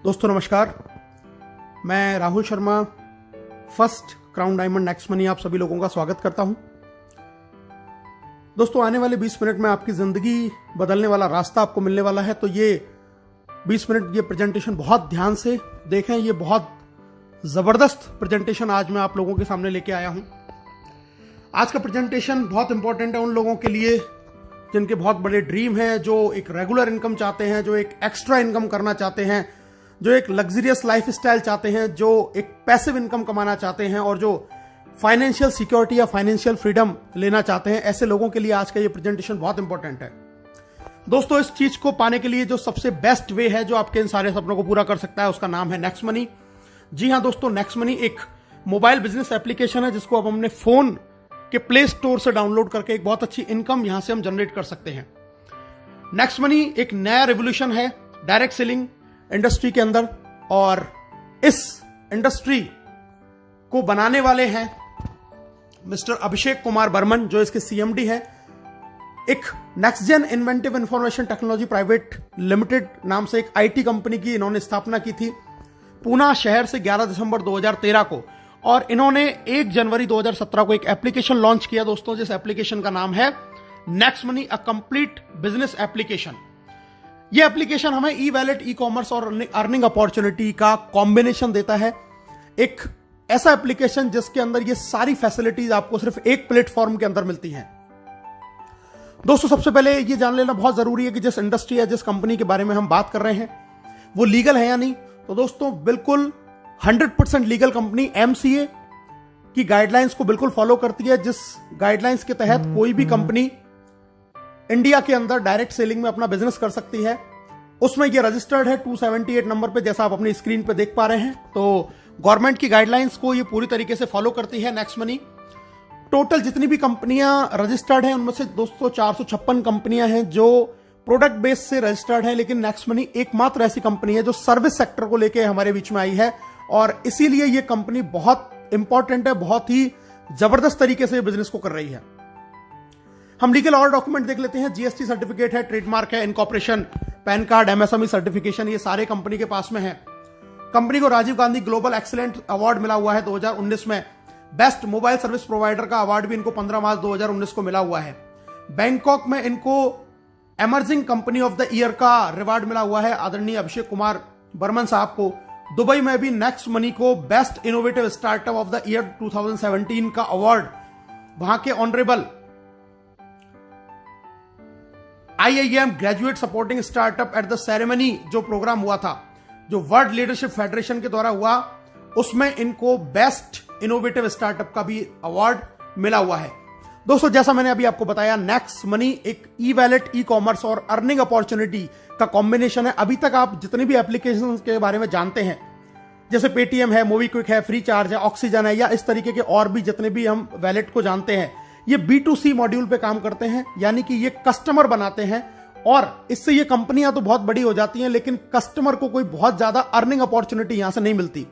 दोस्तों नमस्कार, मैं Rahul Sharma first crown diamond next money आप सभी लोगों का स्वागत करता हूं। दोस्तों आने वाले 20 मिनट में आपकी जिंदगी बदलने वाला रास्ता आपको मिलने वाला है, तो ये 20 मिनट ये प्रेजेंटेशन बहुत ध्यान से देखें। ये बहुत जबरदस्त प्रेजेंटेशन आज मैं आप लोगों के सामने लेके आया हूं। आज का प्रेजेंटेशन बहुत इंपॉर्टेंट है उन लोगों के लिए जिनके बहुत बड़े ड्रीम हैं, जो एक रेगुलर इनकम चाहते हैं, जो एक एक्स्ट्रा इनकम करना चाहते हैं, जो एक लग्जरियस लाइफ स्टाइल चाहते हैं, जो एक पैसिव इनकम कमाना चाहते हैं और जो फाइनेंशियल सिक्योरिटी या फाइनेंशियल फ्रीडम लेना चाहते हैं। ऐसे लोगों के लिए आज का ये प्रेजेंटेशन बहुत इंपॉर्टेंट है। दोस्तों इस चीज को पाने के लिए जो सबसे बेस्ट वे है जो आपके इन सारे सपनों को पूरा कर सकता है, उसका नाम है नेक्स्ट मनी। जी हाँ दोस्तों, नेक्स्ट मनी एक मोबाइल बिजनेस एप्लीकेशन है जिसको अब हमने फोन के प्ले स्टोर से डाउनलोड करके एक बहुत अच्छी इनकम यहां से हम जनरेट कर सकते हैं। नेक्स्ट मनी एक नया रेवोल्यूशन है डायरेक्ट सेलिंग इंडस्ट्री के अंदर, और इस इंडस्ट्री को बनाने वाले हैं मिस्टर अभिषेक कुमार बर्मन, जो इसके सीएमडी है। एक next gen inventive information technology private limited नाम से एक आईटी कंपनी की इन्होंने स्थापना की थी पूना शहर से 11 दिसंबर 2013 को, और इन्होंने 1 जनवरी 2017 को एक एप्लीकेशन लॉन्च किया दोस्तों, जिस एप्लीकेशन का नाम है next money, a complete business application. यह एप्लीकेशन हमें ई वैलेट, ई कॉमर्स और अर्निंग अपॉर्चुनिटी का कॉम्बिनेशन देता है। एक ऐसा एप्लीकेशन जिसके अंदर ये सारी फैसिलिटीज आपको सिर्फ एक प्लेटफॉर्म के अंदर मिलती हैं। दोस्तों सबसे पहले ये जान लेना बहुत जरूरी है कि जिस इंडस्ट्री या जिस कंपनी के बारे में हम बात कर रहे हैं वो लीगल है या नहीं। तो दोस्तों बिल्कुल 100% लीगल कंपनी एमसीए की गाइडलाइंस को बिल्कुल फॉलो करती है, जिस गाइडलाइंस के तहत कोई भी कंपनी इंडिया के अंदर डायरेक्ट सेलिंग में अपना बिजनेस कर सकती है। उसमें ये रजिस्टर्ड है 278 नंबर पे, जैसा आप अपनी स्क्रीन पे देख पा रहे हैं। तो गवर्नमेंट की गाइडलाइंस को ये पूरी तरीके से फॉलो करती है नेक्स्ट मनी। टोटल जितनी भी कंपनियां रजिस्टर्ड हैं उनमें से दोस्तों 456 कंपनियां हैं जो प्रोडक्ट बेस से रजिस्टर्ड है, लेकिन नेक्स्ट मनी एकमात्र ऐसी कंपनी है जो सर्विस सेक्टर को लेकर हमारे बीच में आई है, और इसीलिए यह कंपनी बहुत इंपॉर्टेंट है, बहुत ही जबरदस्त तरीके से बिजनेस को कर रही है। हम लीगल और डॉक्यूमेंट देख लेते हैं। जीएसटी सर्टिफिकेट है, ट्रेडमार्क है, incorporation, PAN card, MSME certification, ये सारे कंपनी के पास में है। कंपनी को Rajiv Gandhi global excellent award मिला हुआ है 2019 में। बेस्ट मोबाइल सर्विस प्रोवाइडर का अवार्ड भी इनको 15 मार्च 2019 को मिला हुआ है। बैंकॉक में इनको emerging company of the year का रिवार्ड मिला हुआ है आदरणीय अभिषेक कुमार बर्मन साहब को। दुबई में भी नेक्स्ट मनी को best innovative startup of the year 2017 का अवार्ड वहां के honourable IIM graduate supporting startup at the ceremony जो प्रोग्राम हुआ था, जो वर्ल्ड लीडरशिप फेडरेशन के द्वारा हुआ, उसमें इनको बेस्ट इनोवेटिव स्टार्टअप का भी अवार्ड मिला हुआ है। दोस्तों जैसा मैंने अभी आपको बताया, नेक्स्ट मनी एक ई वैलेट, ई कॉमर्स और अर्निंग अपॉर्चुनिटी का कॉम्बिनेशन है। अभी तक आप जितनी भी एप्लीकेशन के बारे में जानते हैं, जैसे पेटीएम है, मोबीक्विक है, फ्री चार्ज है, ऑक्सीजन है, या इस तरीके के और भी जितने भी हम वैलेट को जानते हैं, ये B2C मॉड्यूल पे काम करते हैं, यानी कि ये कस्टमर बनाते हैं, और इससे ये कंपनियां तो बहुत बड़ी हो जाती हैं, लेकिन कस्टमर को कोई बहुत ज्यादा अर्निंग अपॉर्चुनिटी यहां से नहीं मिलती।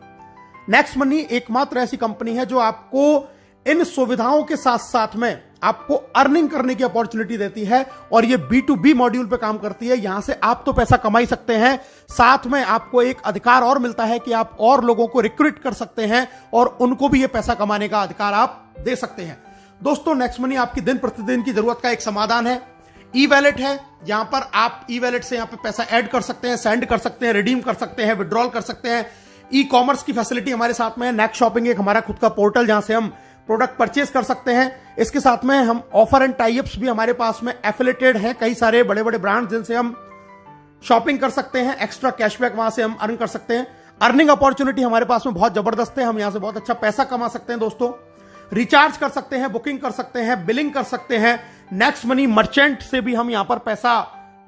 नेक्स्ट मनी एकमात्र ऐसी कंपनी है जो आपको इन सुविधाओं के साथ साथ में आपको अर्निंग करने की अपॉर्चुनिटी देती है, और ये B2B मॉड्यूल पे काम करती है। यहां से आप तो पैसा कमा ही सकते हैं, साथ में आपको एक अधिकार और मिलता है कि आप और लोगों को रिक्रूट कर सकते हैं और उनको भी ये पैसा कमाने का अधिकार आप दे सकते हैं। दोस्तों नेक्स्ट मनी आपकी दिन प्रतिदिन की जरूरत का एक समाधान है। ई वैलेट है, यहां पर आप ई वैलेट से यहां पर पैसा ऐड कर सकते हैं, सेंड कर सकते हैं, रिडीम कर सकते हैं, विड्रॉल कर सकते हैं। ई कॉमर्स की फैसिलिटी हमारे साथ में है। नेक्स्ट शॉपिंग एक हमारा खुद का पोर्टल जहां से हम प्रोडक्ट परचेज कर सकते हैं। इसके साथ में हम ऑफर एंड टाइप्स भी हमारे पास में एफिलेटेड हैं, कई सारे बड़े बड़े ब्रांड जिनसे हम शॉपिंग कर सकते हैं, एक्स्ट्रा कैशबैक वहां से हम अर्न कर सकते हैं। अर्निंग अपॉर्चुनिटी हमारे पास में बहुत जबरदस्त है, हम यहां से बहुत अच्छा पैसा कमा सकते हैं। दोस्तों रिचार्ज कर सकते हैं, बुकिंग कर सकते हैं, बिलिंग कर सकते हैं। नेक्स्ट मनी मर्चेंट से भी हम यहां पर पैसा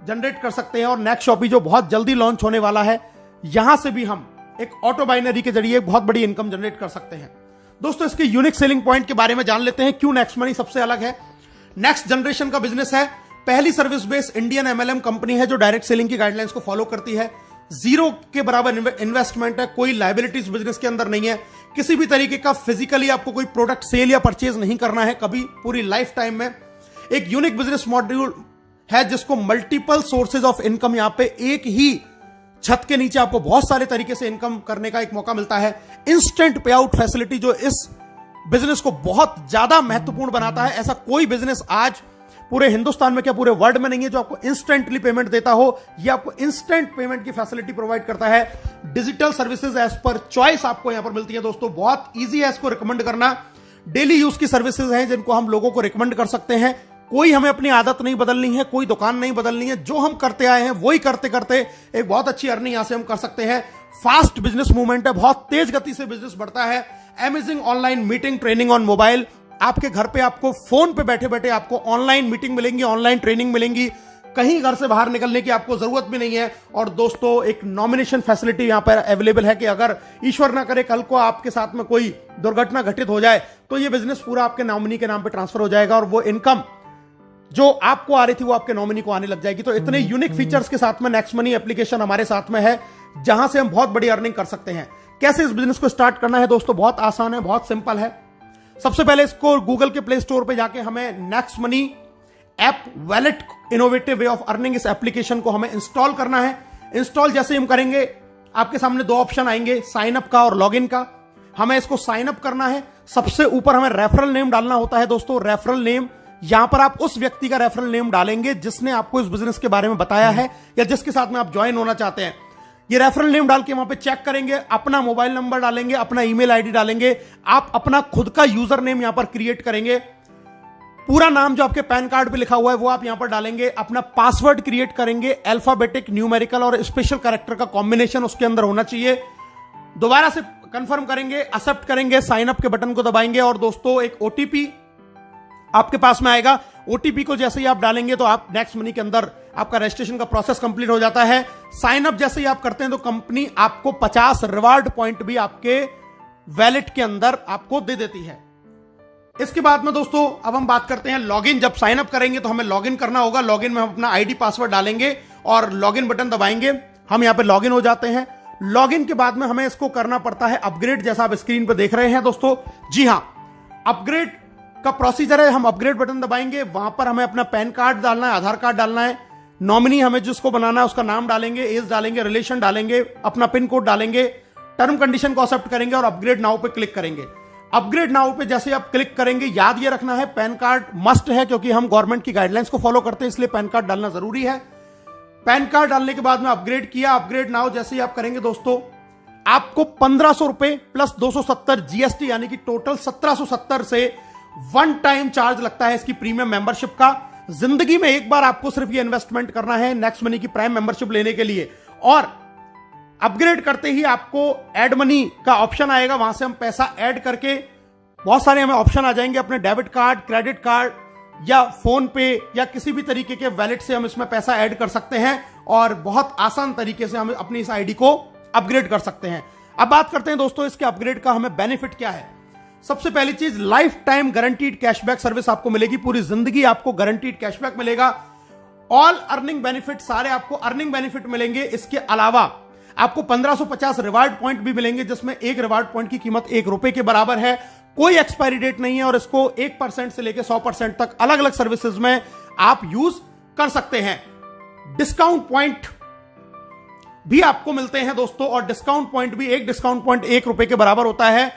जनरेट कर सकते हैं, और नेक्स्ट शॉपी जो बहुत जल्दी लॉन्च होने वाला है, यहां से भी हम एक ऑटो बाइनरी के जरिए बहुत बड़ी इनकम जनरेट कर सकते हैं। दोस्तों इसके यूनिक सेलिंग पॉइंट के बारे में जान लेते हैं, क्यों नेक्स्ट मनी सबसे अलग है। नेक्स्ट जनरेशन का बिजनेस है, पहली service based Indian MLM company है जो डायरेक्ट सेलिंग की गाइडलाइंस को फॉलो करती है। जीरो के बराबर इन्वेस्टमेंट है, कोई लायबिलिटीज बिजनेस के अंदर नहीं है, किसी भी तरीके का फिजिकली आपको कोई प्रोडक्ट सेल या परचेज नहीं करना है कभी पूरी लाइफ टाइम में। एक यूनिक बिजनेस मॉड्यूल है जिसको मल्टीपल सोर्सेज ऑफ इनकम यहां पे एक ही छत के नीचे आपको बहुत सारे तरीके से इनकम करने का एक मौका मिलता है। इंस्टेंट पे आउट फैसिलिटी जो इस बिजनेस को बहुत ज्यादा महत्वपूर्ण बनाता है। ऐसा कोई बिजनेस आज पूरे हिंदुस्तान में क्या पूरे वर्ल्ड में नहीं है जो आपको इंस्टेंटली पेमेंट देता हो। ये आपको इंस्टेंट पेमेंट की फैसिलिटी प्रोवाइड करता है। Digital services as per choice आपको यहां पर मिलती है दोस्तों। बहुत ईजी है इसको रिकमेंड करना। डेली यूज की सर्विसेज हैं जिनको हम लोगों को रिकमेंड कर सकते हैं। कोई हमें अपनी आदत नहीं बदलनी है, कोई दुकान नहीं बदलनी है, जो हम करते आए हैं वही करते करते एक बहुत अच्छी अर्निंग यहां से हम कर सकते हैं। फास्ट बिजनेस मूवमेंट है, बहुत तेज गति से बिजनेस बढ़ता है। Amazing online meeting training on mobile, आपके घर पे आपको फोन पे बैठे बैठे आपको ऑनलाइन मीटिंग मिलेंगी, ऑनलाइन ट्रेनिंग मिलेंगी, कहीं घर से बाहर निकलने की आपको जरूरत भी नहीं है। और दोस्तों एक नॉमिनेशन फैसिलिटी यहां पर अवेलेबल है कि अगर ईश्वर ना करे कल को आपके साथ में कोई दुर्घटना घटित हो जाए तो ये बिजनेस पूरा आपके नॉमिनी के नाम पे ट्रांसफर हो जाएगा और वो इनकम जो आपको आ रही थी वो आपके नॉमिनी को आने लग जाएगी। तो इतने यूनिक फीचर्स के साथ में नेक्स्ट मनी एप्लीकेशन हमारे साथ में है जहां से हम बहुत बड़ी अर्निंग कर सकते हैं। कैसे इस बिजनेस को स्टार्ट करना है दोस्तों, बहुत आसान है, बहुत सिंपल है। सबसे पहले इसको गूगल के प्ले स्टोर पे जाके हमें next money app wallet innovative way of earning इस एप्लीकेशन को हमें इंस्टॉल करना है। इंस्टॉल जैसे हम करेंगे आपके सामने दो ऑप्शन आएंगे, साइन अप का और लॉगिन का। हमें इसको साइन अप करना है। सबसे ऊपर हमें रेफरल नेम डालना होता है दोस्तों। रेफरल नेम, यहां पर आप उस व्यक्ति का रेफरल नेम डालेंगे जिसने आपको इस बिजनेस के बारे में बताया है या जिसके साथ में आप ज्वाइन होना चाहते हैं। ये रेफरल नेम डाल के वहां पे चेक करेंगे, अपना मोबाइल नंबर डालेंगे, अपना ईमेल आईडी डालेंगे, आप अपना खुद का यूजर नेम यहां पर क्रिएट करेंगे। पूरा नाम जो आपके पैन कार्ड पे लिखा हुआ है वो आप यहां पर डालेंगे। अपना पासवर्ड क्रिएट करेंगे, अल्फाबेटिक, न्यूमेरिकल और स्पेशल कैरेक्टर का कॉम्बिनेशन उसके अंदर होना चाहिए। दोबारा से कंफर्म करेंगे, एक्सेप्ट करेंगे, साइन अप के बटन को दबाएंगे और दोस्तों एक ओटीपी आपके पास में आएगा। ओटीपी को जैसे ही आप डालेंगे तो आप नेक्स्ट मनी के अंदर आपका रजिस्ट्रेशन का प्रोसेस कंप्लीट हो जाता है। साइन अप जैसे ही आप करते हैं तो कंपनी आपको 50 रिवार्ड पॉइंट भी आपके वैलेट के अंदर आपको दे देती है। इसके बाद में दोस्तों अब हम बात करते हैं लॉगिन। जब साइन अप करेंगे तो हमें लॉगिन करना होगा। लॉगिन में हम अपना आईडी पासवर्ड डालेंगे और लॉगिन बटन दबाएंगे। हम यहां पे लॉगिन हो जाते हैं। लॉगिन के बाद में हमें इसको करना पड़ता है अपग्रेड, जैसा आप स्क्रीन पर देख रहे हैं दोस्तों। जी हां, अपग्रेड का प्रोसीजर है। हम अपग्रेड बटन दबाएंगे, वहां पर हमें अपना पैन कार्ड डालना है, आधार कार्ड डालना है, नॉमिनी हमें जिसको बनाना है उसका नाम डालेंगे, एज डालेंगे, रिलेशन डालेंगे, अपना पिन कोड डालेंगे, टर्म कंडीशन को एक्सेप्ट करेंगे और अपग्रेड नाउ पे क्लिक करेंगे। अपग्रेड नाउ पे जैसे आप क्लिक करेंगे, याद ये रखना है पैन कार्ड मस्ट है क्योंकि हम गवर्नमेंट की गाइडलाइंस को फॉलो करते हैं, इसलिए पैन कार्ड डालना जरूरी है। पैन कार्ड डालने के बाद में अपग्रेड किया। अपग्रेड नाउ जैसे ही आप करेंगे दोस्तों आपको 1500 रुपए प्लस 270 जीएसटी यानी कि टोटल 1770 से वन टाइम चार्ज लगता है इसकी प्रीमियम मेंबरशिप का। जिंदगी में एक बार आपको सिर्फ ये इन्वेस्टमेंट करना है नेक्स्ट मनी की प्राइम मेंबरशिप लेने के लिए। और अपग्रेड करते ही आपको ऐड मनी का ऑप्शन आएगा, वहां से हम पैसा ऐड करके बहुत सारे हमें ऑप्शन आ जाएंगे। अपने डेबिट कार्ड, क्रेडिट कार्ड या फोन पे या किसी भी तरीके के वैलेट से हम इसमें पैसा ऐड कर सकते हैं और बहुत आसान तरीके से हम अपनी इस आईडी को अपग्रेड कर सकते हैं। अब बात करते हैं दोस्तों इसके अपग्रेड का हमें बेनिफिट क्या है। सबसे पहली चीज, life time guaranteed cashback service आपको मिलेगी। पूरी जिंदगी आपको गारंटीड कैशबैक मिलेगा। ऑल अर्निंग बेनिफिट, सारे आपको अर्निंग बेनिफिट मिलेंगे। इसके अलावा आपको 1550 रिवार्ड पॉइंट भी मिलेंगे जिसमें एक रिवार्ड पॉइंट की कीमत ₹1 के बराबर है। कोई एक्सपायरी डेट नहीं है और इसको 1% से लेकर 100% तक अलग अलग सर्विसेज में आप यूज कर सकते हैं। डिस्काउंट पॉइंट भी आपको मिलते हैं दोस्तों और डिस्काउंट पॉइंट भी, एक डिस्काउंट पॉइंट ₹1 के बराबर होता है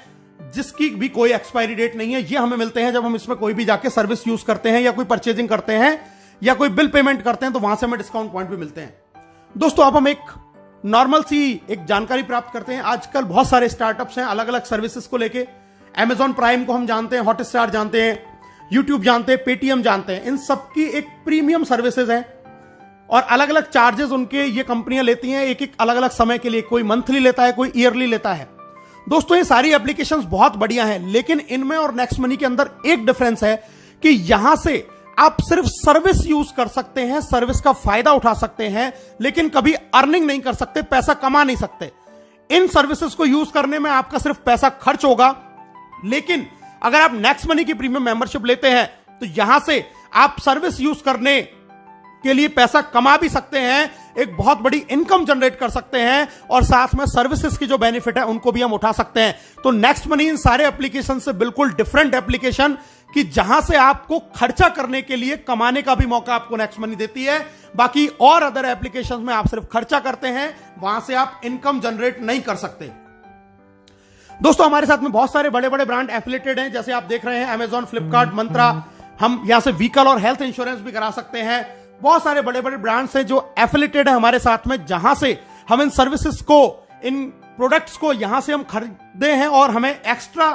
जिसकी भी कोई एक्सपायरी डेट नहीं है। ये हमें मिलते हैं जब हम इसमें कोई भी जाके सर्विस यूज करते हैं या कोई परचेजिंग करते हैं या कोई बिल पेमेंट करते हैं तो वहां से हमें डिस्काउंट पॉइंट भी मिलते हैं। दोस्तों अब हम एक नॉर्मल सी एक जानकारी प्राप्त करते हैं। आजकल बहुत सारे स्टार्टअप्स हैं अलग अलग सर्विसेज को लेके। Amazon प्राइम को हम जानते हैं, हॉटस्टार जानते हैं, यूट्यूब जानते हैं, पेटीएम जानते हैं। इन सबकी एक प्रीमियम सर्विसेज है और अलग अलग चार्जेस उनके ये कंपनियां लेती हैं एक एक अलग अलग समय के लिए। कोई मंथली लेता है, कोई ईयरली लेता है। दोस्तों ये सारी एप्लीकेशंस बहुत बढ़िया हैं, लेकिन इनमें और नेक्स्ट मनी के अंदर एक डिफरेंस है कि यहां से आप सिर्फ सर्विस यूज कर सकते हैं, सर्विस का फायदा उठा सकते हैं, लेकिन कभी अर्निंग नहीं कर सकते, पैसा कमा नहीं सकते। इन सर्विसेज को यूज करने में आपका सिर्फ पैसा खर्च होगा, लेकिन अगर आप नेक्स्ट मनी की प्रीमियम मेंबरशिप लेते हैं तो यहां से आप सर्विस यूज करने के लिए पैसा कमा भी सकते हैं, एक बहुत बड़ी इनकम जनरेट कर सकते हैं और साथ में सर्विसेज की जो बेनिफिट है उनको भी हम उठा सकते हैं। तो नेक्स्ट मनी इन सारे एप्लीकेशन से बिल्कुल डिफरेंट एप्लीकेशन। कि जहां से आपको खर्चा करने के लिए कमाने का भी मौका आपको नेक्स्ट मनी देती है। बाकी और अदर एप्लीकेशंस में आप सिर्फ खर्चा करते हैं, वहां से आप इनकम जनरेट नहीं कर सकते। दोस्तों हमारे साथ में बहुत सारे बड़े बड़े ब्रांड एफिलिएटेड हैं, जैसे आप देख रहे हैं अमेजॉन, फ्लिपकार्ट, मंत्रा। हम यहां से व्हीकल और हेल्थ इंश्योरेंस भी करा सकते हैं। बहुत सारे बड़े बड़े ब्रांड्स हैं जो एफिलिएटेड है हमारे साथ में, जहां से हम इन सर्विसेज को, इन प्रोडक्ट्स को यहां से हम खरीदते हैं और हमें एक्स्ट्रा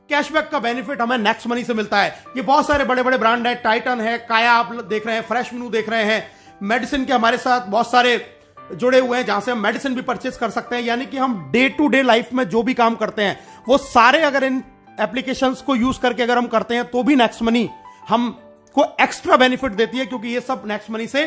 कैशबैक का बेनिफिट हमें नेक्स्ट मनी से मिलता है। ये बहुत सारे बड़े बड़े ब्रांड है, टाइटन है, काया आप देख रहे हैं, फ्रेश मेनू देख रहे हैं, मेडिसिन के हमारे साथ बहुत सारे जुड़े हुए हैं जहां से हम मेडिसिन भी परचेज कर सकते हैं। यानी कि हम डे टू डे लाइफ में जो भी काम करते हैं वो सारे अगर इन एप्लीकेशंस को यूज करके अगर हम करते हैं तो भी नेक्स्ट मनी हमको एक्स्ट्रा बेनिफिट देती है, क्योंकि ये सब नेक्स्ट मनी से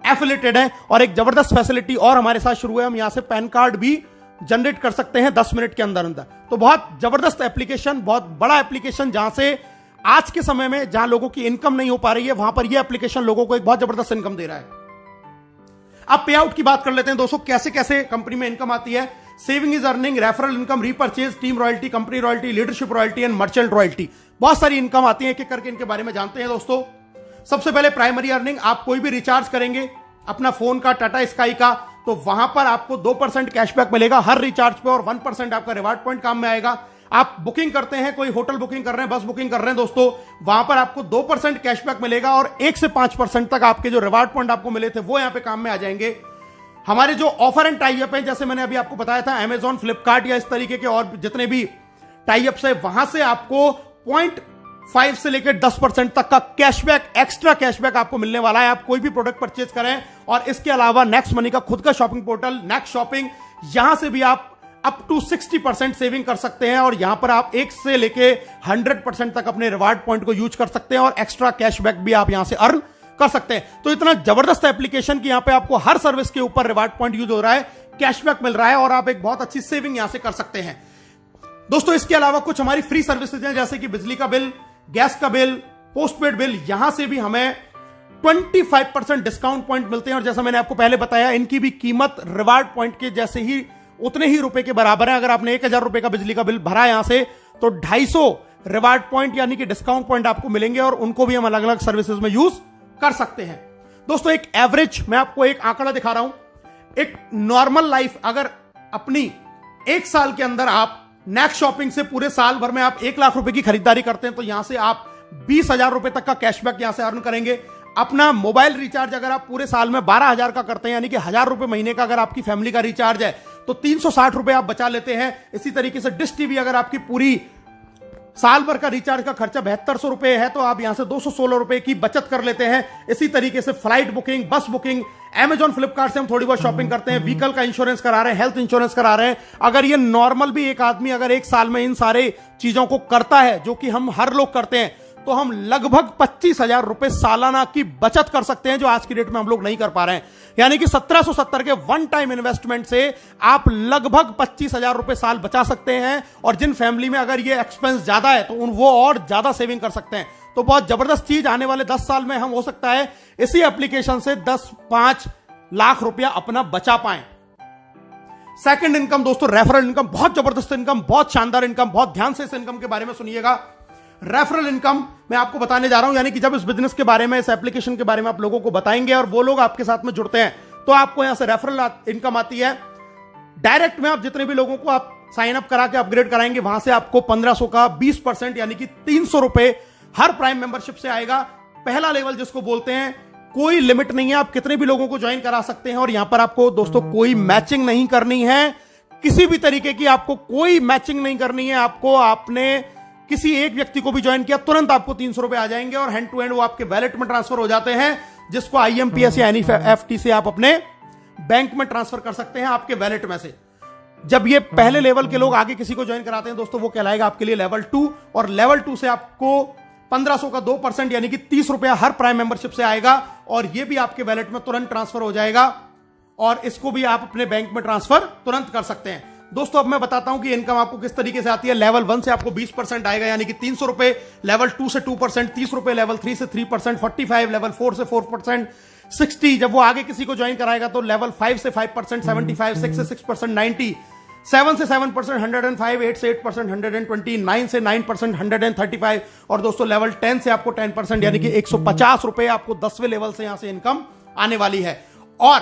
एफिलिएटेड है। और एक जबरदस्त फैसिलिटी और हमारे साथ शुरू है, हम यहां से पैन कार्ड भी जनरेट कर सकते हैं 10 मिनट के अंदर अंदर। तो बहुत जबरदस्त एप्लीकेशन, बहुत बड़ा एप्लीकेशन, जहां से आज के समय में जहां लोगों की इनकम नहीं हो पा रही है, वहां पर यह एप्लीकेशन लोगों को एक बहुत जबरदस्त इनकम दे रहा है। अब पे आउट की बात कर लेते हैं दोस्तों, कैसे कैसे कंपनी में इनकम आती है। Saving is earning, referral income, repurchase, team royalty, company royalty, leadership royalty and merchant royalty. बहुत सारी इनकम आती है, एक एक करके इनके बारे में जानते हैं दोस्तों। सबसे पहले प्राइमरी अर्निंग, आप कोई भी रिचार्ज करेंगे अपना फोन का, टाटा स्काई का, तो वहां पर आपको 2% कैशबैक मिलेगा हर रिचार्ज पे और 1% आपका रिवार्ड पॉइंट काम में आएगा। आप बुकिंग करते हैं, कोई होटल बुकिंग कर रहे हैं, बस बुकिंग कर रहे हैं दोस्तों, वहां पर आपको 2% कैशबैक मिलेगा और 1 से 5% तक आपके जो रिवार्ड पॉइंट आपको मिले थे वो यहां पे काम में आ जाएंगे। हमारे जो ऑफर एंड टाई अप है, जैसे मैंने अभी आपको बताया था, अमेजॉन, फ्लिपकार्ट या इस तरीके के और जितने भी टाई अप्स है, वहां से आपको 0.5 से लेकर 10% तक का कैशबैक, एक्स्ट्रा कैशबैक आपको मिलने वाला है। आप कोई भी प्रोडक्ट परचेज करें। और इसके अलावा नेक्स्ट मनी का खुद का शॉपिंग पोर्टल नेक्स्ट शॉपिंग, यहां से भी आप अप टू 60% सेविंग कर सकते हैं और यहां पर आप 1 से लेके 100% तक अपने रिवार्ड पॉइंट को यूज कर सकते हैं और एक्स्ट्रा कैशबैक भी आप यहां से अर्न कर सकते हैं। तो इतना जबरदस्त एप्लीकेशन कि यहां पे आपको हर सर्विस के ऊपर रिवार्ड पॉइंट यूज हो रहा है, कैशबैक मिल रहा है और आप एक बहुत अच्छी सेविंग यहां से कर सकते हैं दोस्तों। इसके अलावा कुछ हमारी फ्री सर्विसेज हैं, जैसे कि बिजली का बिल, गैस का बिल, पोस्टपेड बिल, यहां से भी हमें 25% डिस्काउंट पॉइंट मिलते हैं। और जैसा मैंने आपको पहले बताया, इनकी भी कीमत रिवार्ड पॉइंट के जैसे ही, उतने ही रुपए के बराबर है। अगर आपने 1000 रुपए का बिजली का बिल भरा यहां से, तो 250 रिवार्ड पॉइंट यानी कि डिस्काउंट पॉइंट आपको मिलेंगे और उनको भी हम अलग अलग सर्विसेज में यूज कर सकते हैं दोस्तों। एक एवरेज, मैं आपको एक आंकड़ा दिखा रहा हूं, एक नॉर्मल लाइफ अगर अपनी 1 साल के अंदर आप नेक्स्ट शॉपिंग से पूरे साल भर में आप 1 लाख रुपए की खरीदारी करते हैं, तो यहां से आप 20,000 रुपए तक का कैशबैक यहां से अर्न करेंगे। अपना मोबाइल रिचार्ज अगर आप पूरे साल में 12,000 का करते हैं, यानी कि 1,000 रुपए महीने का अगर आपकी फैमिली का रिचार्ज है, तो 360 रुपए आप बचा लेते हैं। इसी तरीके से डिश टीवी, अगर आपकी पूरी साल भर का रिचार्ज का खर्चा 7200 रुपए है, तो आप यहां से 216 रुपए की बचत कर लेते हैं। इसी तरीके से फ्लाइट बुकिंग, बस बुकिंग, अमेजॉन, फ्लिपकार्ट से हम थोड़ी बहुत शॉपिंग करते हैं, व्हीकल का इंश्योरेंस करा रहे हैं, हेल्थ इंश्योरेंस करा रहे हैं। अगर ये नॉर्मल भी एक आदमी अगर 1 साल में इन सारे चीजों को करता है, जो कि हम हर लोग करते हैं, तो हम लगभग 25,000 रुपए सालाना की बचत कर सकते हैं, जो आज की डेट में हम लोग नहीं कर पा रहे हैं। यानी कि 1770 के वन टाइम इन्वेस्टमेंट से आप लगभग 25,000 रुपए साल बचा सकते हैं। और जिन फैमिली में अगर ये एक्सपेंस ज्यादा है, तो वो और ज्यादा सेविंग कर सकते हैं। तो बहुत जबरदस्त चीज, आने वाले 10 साल में हम हो सकता है इसी एप्लीकेशन से 10-5 लाख रुपया अपना बचा पाएं। सेकंड इनकम दोस्तों, रेफरल इनकम, बहुत जबरदस्त इनकम, बहुत शानदार इनकम, बहुत ध्यान से इस इनकम के बारे में सुनिएगा। रेफरल इनकम मैं आपको बताने जा रहा हूं, यानी कि जब इस बिजनेस के बारे में, इस एप्लीकेशन के बारे में आप लोगों को बताएंगे और वो लोग आपके साथ में जुड़ते हैं, तो आपको यहां से रेफरल इनकम आती है। डायरेक्ट में आप जितने भी लोगों को आप साइन अप करा के अपग्रेड कराएंगे, वहां से आपको 1500 का 20% यानी कि 300 रुपए हर प्राइम मेंबरशिप से आएगा। पहला लेवल जिसको बोलते हैं, कोई लिमिट नहीं है, आप कितने भी लोगों को ज्वाइन करा सकते हैं। और यहां पर आपको दोस्तों कोई मैचिंग नहीं करनी है, किसी भी तरीके की आपको कोई मैचिंग नहीं करनी है। आपको, आपने किसी एक व्यक्ति को भी ज्वाइन किया, तुरंत आपको 300 रुपए आ जाएंगे और हैंड टू हैंड वो आपके वैलेट में ट्रांसफर हो जाते हैं, जिसको IMPS या NEFT से आप अपने बैंक में ट्रांसफर कर सकते हैं, आपके वैलेट में से। जब ये पहले लेवल के लोग आगे किसी को ज्वाइन कराते हैं दोस्तों, वो कहलाएगा आपके लिए लेवल 2। और लेवल 2 से आपको 1500 का 2% यानी कि 30 रुपया हर प्राइम मेंबरशिप से आएगा और ये भी आपके वैलेट में तुरंत ट्रांसफर हो जाएगा और इसको भी आप अपने बैंक में ट्रांसफर तुरंत कर सकते हैं। दोस्तों अब मैं बताता हूं कि इनकम आपको किस तरीके से आती है। लेवल 1 से आपको 20% आएगा यानी कि 300 रुपए, लेवल 2 से 2%, 30 रुपए, लेवल 3 से 3%, 45, लेवल 4 से 4%, 60। जब वो आगे किसी को ज्वाइन कराएगा तो लेवल 5 से 5%, 75, 6 से 6%, 90, 7 से 7%, 105, 8 से 8%, 120, 9 से 9%, 135 और दोस्तों लेवल 10 से आपको 10% यानी कि 150 रुपए आपको 10वें लेवल से यहां से इनकम आने वाली है। और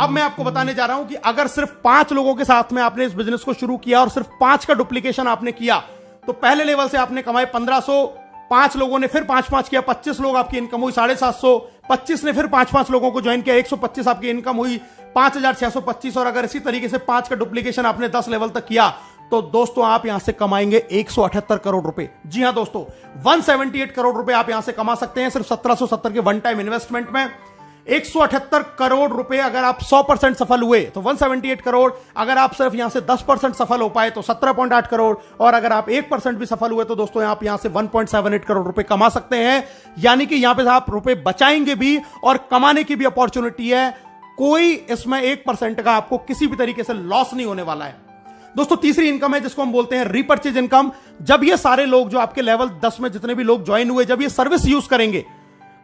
अब मैं आपको बताने जा रहा हूं कि अगर सिर्फ 5 लोगों के साथ में आपने इस बिजनेस को शुरू किया और सिर्फ 5 का डुप्लीकेशन आपने किया तो पहले लेवल से आपने कमाए 1500, 5 लोगों ने फिर 5 किया, 25 लोग आपकी इनकम हुई 750, 25 ने फिर 5 लोगों को ज्वाइन किया, 125 आपकी इनकम हुई 5625। और अगर इसी तरीके से 5 का डुप्लीकेशन आपने 10 लेवल तक किया तो दोस्तों आप यहां से कमाएंगे 178 करोड़ रुपए। जी हां दोस्तों, 178 करोड़ रुपए आप यहां से कमा सकते हैं सिर्फ 1770 के वन टाइम इन्वेस्टमेंट में। 178 करोड़ रुपए अगर आप 100% सफल हुए तो 178 करोड़, अगर आप सिर्फ यहां से 10% सफल हो पाए तो 17.8 करोड़, और अगर आप 1% भी सफल हुए तो दोस्तों आप यहां से 1.78 करोड़ रुपए कमा सकते हैं। यानी कि यहां पे आप रुपए बचाएंगे भी और कमाने की भी अपॉर्चुनिटी है। कोई इसमें 1% का आपको किसी भी तरीके से लॉस नहीं होने वाला है। दोस्तों तीसरी इनकम है जिसको हम बोलते हैं रीपर्चेज इनकम। जब ये सारे लोग जो आपके लेवल 10 में जितने भी लोग ज्वाइन हुए, जब ये सर्विस यूज करेंगे,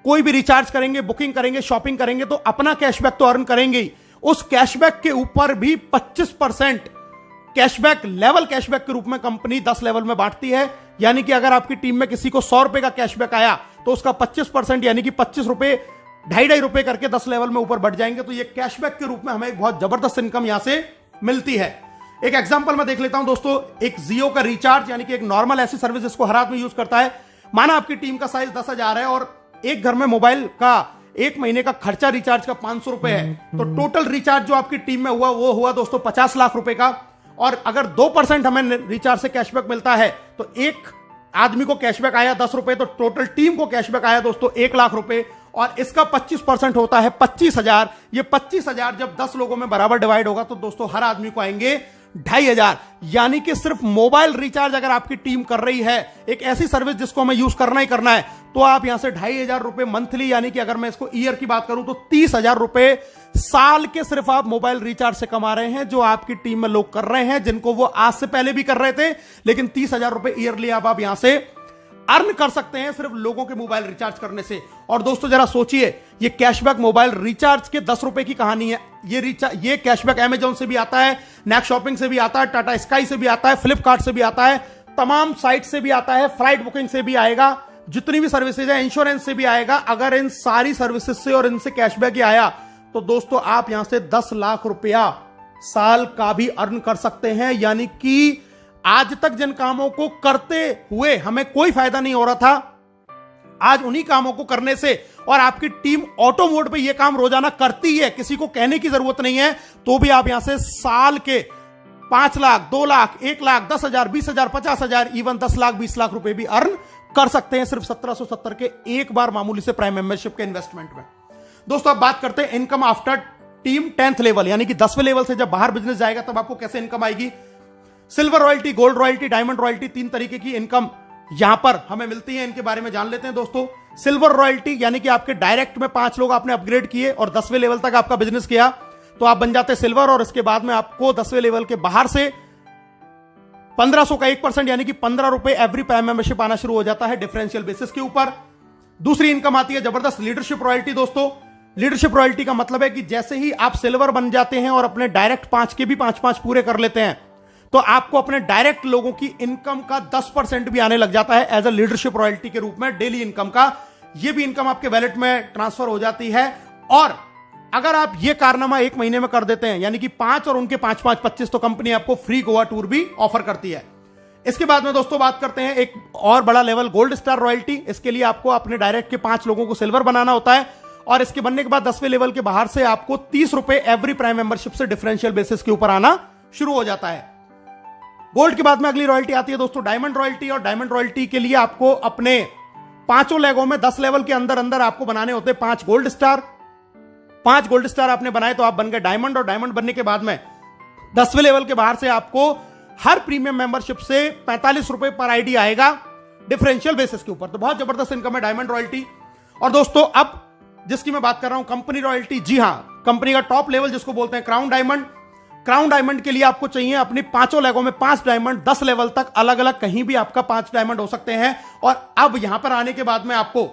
कोई भी रिचार्ज करेंगे, बुकिंग करेंगे, शॉपिंग करेंगे तो अपना कैशबैक तो अर्न करेंगे ही, उस कैशबैक के ऊपर भी 25% कैशबैक लेवल कैशबैक के रूप में कंपनी 10 लेवल में बांटती है। यानी कि अगर आपकी टीम में किसी को 100 रुपए का कैशबैक आया तो उसका 25% यानी कि 25 रुपए, 2.5 रुपए करके 10 लेवल में ऊपर बढ़ जाएंगे। तो ये कैशबैक के रूप में हमें एक बहुत जबरदस्त इनकम यहां से मिलती है। एक एग्जांपल मैं देख लेता हूं दोस्तों, एक जियो का रिचार्ज यानी कि एक नॉर्मल ऐसी सर्विस जिसको हर आदमी यूज करता है। माना आपकी टीम का साइज 10,000 है और एक घर में मोबाइल का एक महीने का खर्चा रिचार्ज का 500 रुपए है, तो टोटल रिचार्ज जो आपकी टीम में हुआ वो हुआ दोस्तों 50 लाख रुपए का। और अगर 2% हमें रिचार्ज से कैशबैक मिलता है तो एक आदमी को कैशबैक आया 10 रुपए, तो टोटल टीम को कैशबैक आया दोस्तों 1 लाख रुपए, और इसका 25% होता है 25,000। ये 25,000 जब 10 लोगों में बराबर डिवाइड होगा तो दोस्तों हर आदमी को आएंगे 2,500। यानी कि सिर्फ मोबाइल रिचार्ज अगर आपकी टीम कर रही है, एक ऐसी सर्विस जिसको हमें यूज करना ही करना है, तो आप यहां से 2,500 रुपए मंथली, यानी कि अगर मैं इसको ईयर की बात करूं तो 30,000 रुपए साल के सिर्फ आप मोबाइल रिचार्ज से कमा रहे हैं, जो आपकी टीम में लोग कर रहे हैं, जिनको वो आज से पहले भी कर रहे थे। लेकिन 30,000 रुपए ईयरली आप यहां से अर्न कर सकते हैं सिर्फ लोगों के मोबाइल रिचार्ज करने से। और दोस्तों जरा सोचिए, ये कैशबैक मोबाइल रिचार्ज के 10 रुपए की कहानी है। ये कैशबैक अमेजॉन से भी आता है, नेक्स्ट शॉपिंग से भी आता है, टाटा स्काई से भी आता है, फ्लिपकार्ट से भी आता है, तमाम साइट से भी आता है, फ्लाइट बुकिंग से भी आएगा, जितनी भी सर्विसेज है, इंश्योरेंस से भी आएगा। अगर इन सारी सर्विसेज से और इनसे कैशबैक ही आया तो दोस्तों आप यहां से 10 लाख रुपया साल का भी अर्न कर सकते हैं। यानी कि आज तक जिन कामों को करते हुए हमें कोई फायदा नहीं हो रहा था, आज उन्हीं कामों को करने से, और आपकी टीम ऑटो मोड पे ये काम रोजाना करती है, किसी को कहने की जरूरत नहीं है, तो भी आप यहां से साल के 5 लाख, 2 लाख, 1 लाख, 10,000, 20,000, 50,000, इवन 10 लाख, 20 लाख रुपए भी अर्न कर सकते हैं सिर्फ 1770 के एक बार मामूली से प्राइम मेंबरशिप के इन्वेस्टमेंट में। दोस्तों अब बात करते हैं income after team 10th level, यानी कि 10वें लेवल से जब बाहर बिजनेस जाएगा तब आपको कैसे इनकम आएगी। Silver royalty, gold royalty, diamond royalty, 3 तरीके की इनकम यहां पर हमें मिलती है। इनके बारे में जान लेते हैं दोस्तों। सिल्वर रॉयल्टी यानी कि आपके डायरेक्ट में 5 लोग आपने अपग्रेड किए और 10वें लेवल तक आपका बिजनेस किया तो आप बन जाते सिल्वर, और इसके बाद में आपको 10वें लेवल के बाहर से 1500 का 1% यानी कि 15 रुपए एवरी प्राइम मेंबरशिप आना शुरू हो जाता है डिफरेंशियल बेसिस के ऊपर। दूसरी इनकम आती है जबरदस्त लीडरशिप रॉयल्टी। दोस्तों लीडरशिप रॉयल्टी का मतलब है कि जैसे ही आप सिल्वर बन जाते हैं और अपने डायरेक्ट 5 के भी 5 पूरे कर लेते हैं तो आपको अपने डायरेक्ट लोगों की इनकम का 10% भी आने लग जाता है एज अ लीडरशिप रॉयल्टी के रूप में डेली इनकम का। यह भी इनकम आपके वैलेट में ट्रांसफर हो जाती है। और अगर आप ये कारनामा 1 महीने में कर देते हैं यानी कि 5 और उनके 5 25, तो कंपनी आपको फ्री गोवा टूर भी ऑफर करती है। इसके बाद में दोस्तों बात करते हैं एक और बड़ा लेवल, गोल्ड स्टार रॉयल्टी। इसके लिए आपको अपने डायरेक्ट के 5 लोगों को सिल्वर बनाना होता है और इसके बनने के बाद 10वें लेवल के बाहर से आपको 30 रुपए एवरी प्राइम मेंबरशिप से डिफरेंशियल बेसिस के ऊपर आना शुरू हो जाता है। गोल्ड के बाद में अगली रॉयल्टी आती है दोस्तों डायमंड रॉयल्टी, और डायमंड रॉयल्टी के लिए आपको अपने 5 लेगों में 10 लेवल के अंदर अंदर आपको बनाने होते हैं 5 गोल्ड स्टार। 5 गोल्ड स्टार आपने बनाए तो आप बन गए डायमंड, और डायमंड बनने के बाद में 10वें लेवल के बाहर से आपको हर प्रीमियम मेंबरशिप से 45 रुपए पर आईडी आएगा डिफरेंशियल बेसिस के ऊपर। तो बहुत जबरदस्त इनकम है डायमंड रॉयल्टी। और दोस्तों अब जिसकी मैं बात कर रहा हूं कंपनी रॉयल्टी, जी हां, कंपनी का टॉप लेवल जिसको बोलते हैं क्राउन डायमंड। क्राउन डायमंड के लिए आपको चाहिए अपनी 5 लेगों में 5 डायमंड, 10 लेवल तक अलग अलग कहीं भी आपका 5 डायमंड हो सकते हैं। और अब यहां पर आने के बाद में आपको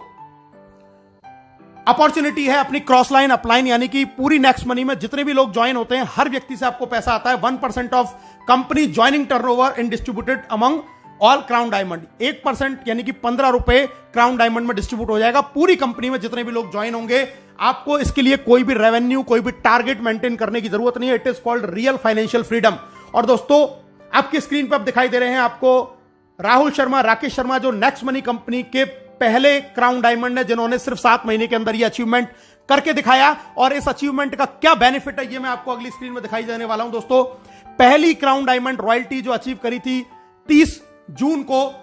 अपॉर्चुनिटी है अपनी क्रॉस लाइन अपलाइन, यानी कि पूरी नेक्स्ट मनी में जितने भी लोग ज्वाइन होते हैं हर व्यक्ति से आपको पैसा आता है। 1% of company joining turnover in distributed among all crown diamond. 1% यानी कि 15 रुपए क्राउन डायमंड में डिस्ट्रीब्यूट हो जाएगा पूरी कंपनी में जितने भी लोग ज्वाइन होंगे। आपको इसके लिए कोई भी रेवेन्यू, कोई भी टारगेट मेंटेन करने की जरूरत नहीं है। It is called real financial freedom. और दोस्तों आपकी स्क्रीन पर आप दिखाई दे रहे हैं आपको राहुल शर्मा, राकेश शर्मा, जो नेक्स्ट मनी कंपनी के पहले क्राउन डायमंड है, जिन्होंने सिर्फ 7 महीने के अंदर ये अचीवमेंट करके दिखाया। और इस अचीवमेंट का क्या बेनिफिट है ये मैं आपको अगली स्क्रीन में दिखाई देने वाला हूं। दोस्तों पहली क्राउन डायमंड रॉयल्टी जो अचीव करी थी 30 जून को,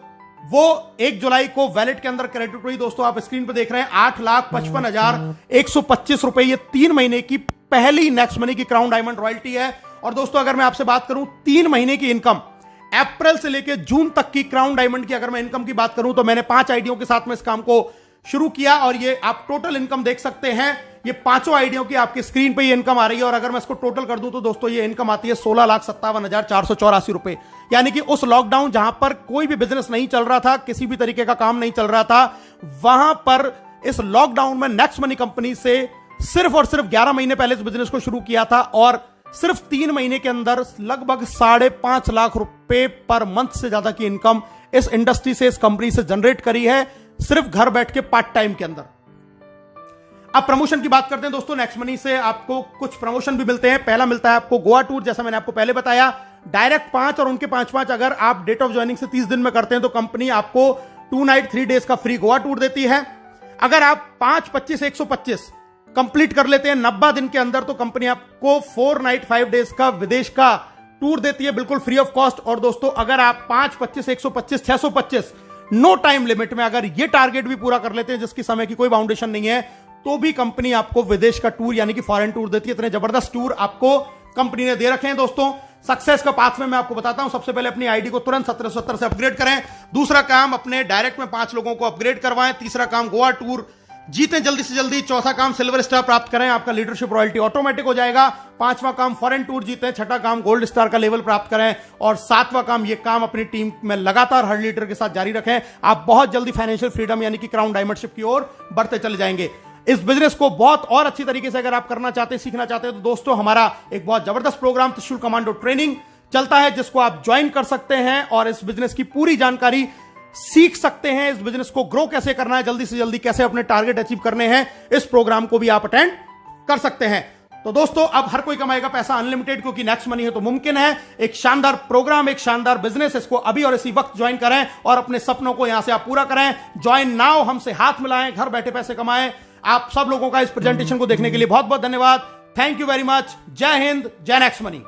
वो 1 जुलाई को वैलेट के अंदर क्रेडिट हुई। दोस्तों आप स्क्रीन पर देख रहे हैं 8,55,125 रुपए, ये 3 महीने की पहली नेक्स्ट मनी की क्राउन डायमंड रॉयल्टी है। और दोस्तों अगर मैं आपसे बात करूं 3 महीने की इनकम, अप्रैल से लेकर जून तक की क्राउन डायमंड की अगर मैं इनकम की बात करूं तो मैंने 5 आईडियों के साथ में इस काम को शुरू किया और ये आप टोटल इनकम देख सकते हैं। ये 5 आईडियों की आपकी स्क्रीन पे ये इनकम आ रही है। और अगर मैं इसको टोटल कर दूं तो दोस्तों ये इनकम आती है 16,57,484 रुपए। यानी कि उस लॉकडाउन जहां पर कोई भी बिजनेस नहीं चल रहा था, किसी भी तरीके का काम नहीं चल रहा था, वहां पर इस लॉकडाउन में नेक्स्ट मनी कंपनी से सिर्फ और सिर्फ 11 महीने पहले इस बिजनेस को शुरू किया था और सिर्फ 3 महीने के अंदर लगभग 5.5 लाख रुपए पर मंथ से ज्यादा की इनकम इस इंडस्ट्री से, इस कंपनी से जनरेट करी है, सिर्फ घर बैठ के पार्ट टाइम के अंदर। अब प्रमोशन की बात करते हैं दोस्तों। नेक्स्ट मनी से आपको कुछ प्रमोशन भी मिलते हैं। पहला मिलता है आपको गोवा टूर, जैसा मैंने आपको पहले बताया, डायरेक्ट 5 और उनके 5 अगर आप डेट ऑफ ज्वाइनिंग से 30 दिन में करते हैं तो कंपनी आपको 2 नाइट 3 डेज का फ्री गोवा टूर देती है। अगर आप 5, 25, 125 कंप्लीट कर लेते हैं 90 दिन के अंदर तो कंपनी आपको 4 नाइट 5 डेज का विदेश का टूर देती है बिल्कुल फ्री ऑफ कॉस्ट। और दोस्तों अगर आप 5, 25, 125, 625 नो टाइम लिमिट में अगर ये टारगेट भी पूरा कर लेते हैं जिसकी समय की कोई बाउंडेशन नहीं है तो भी कंपनी आपको विदेश का टूर यानी कि फॉरेन टूर देती है। इतने जबरदस्त टूर आपको कंपनी ने दे रखे हैं। दोस्तों सक्सेस का पाथ में मैं आपको बताता हूं। सबसे पहले अपनी आईडी को तुरंत 1770 से अपग्रेड करें। दूसरा काम अपने डायरेक्ट में 5 लोगों को अपग्रेड करवाएं। तीसरा काम गोवा टूर जीतें जल्दी से जल्दी। चौथा काम सिल्वर स्टार प्राप्त करें, आपका लीडरशिप रॉयल्टी ऑटोमेटिक हो जाएगा। 5वां काम फॉरेन टूर जीतें। 6ठा काम गोल्ड स्टार का लेवल प्राप्त करें। और 7वां काम ये काम अपनी टीम में लगातार हर लीडर के साथ जारी रखें। आप बहुत जल्दी फाइनेंशियल फ्रीडम यानी कि क्राउन डायमंडशिप की ओर बढ़ते चले जाएंगे। इस बिजनेस को बहुत और अच्छी तरीके से अगर आप करना चाहते हैं, सीखना चाहते हैं तो दोस्तों हमारा एक बहुत जबरदस्त प्रोग्राम त्रिशूल कमांडो ट्रेनिंग चलता है जिसको आप ज्वाइन कर सकते हैं और इस बिजनेस की पूरी जानकारी सीख सकते हैं। इस बिजनेस को ग्रो कैसे करना है, जल्दी से जल्दी कैसे अपने टारगेट अचीव करने हैं, इस प्रोग्राम को भी आप अटेंड कर सकते हैं। तो दोस्तों अब हर कोई कमाएगा पैसा अनलिमिटेड, क्योंकि नेक्स्ट मनी है तो मुमकिन है। एक शानदार प्रोग्राम, एक शानदार बिजनेस, इसको अभी और इसी वक्त ज्वाइन करें और अपने सपनों को यहां से आप पूरा करें। ज्वाइन नाउ, हमसे हाथ मिलाएं, घर बैठे पैसे कमाएं। आप सब लोगों का इस प्रेजेंटेशन को देखने के लिए बहुत बहुत धन्यवाद। Thank you very much. जय हिंद, जय नेक्स्ट मनी।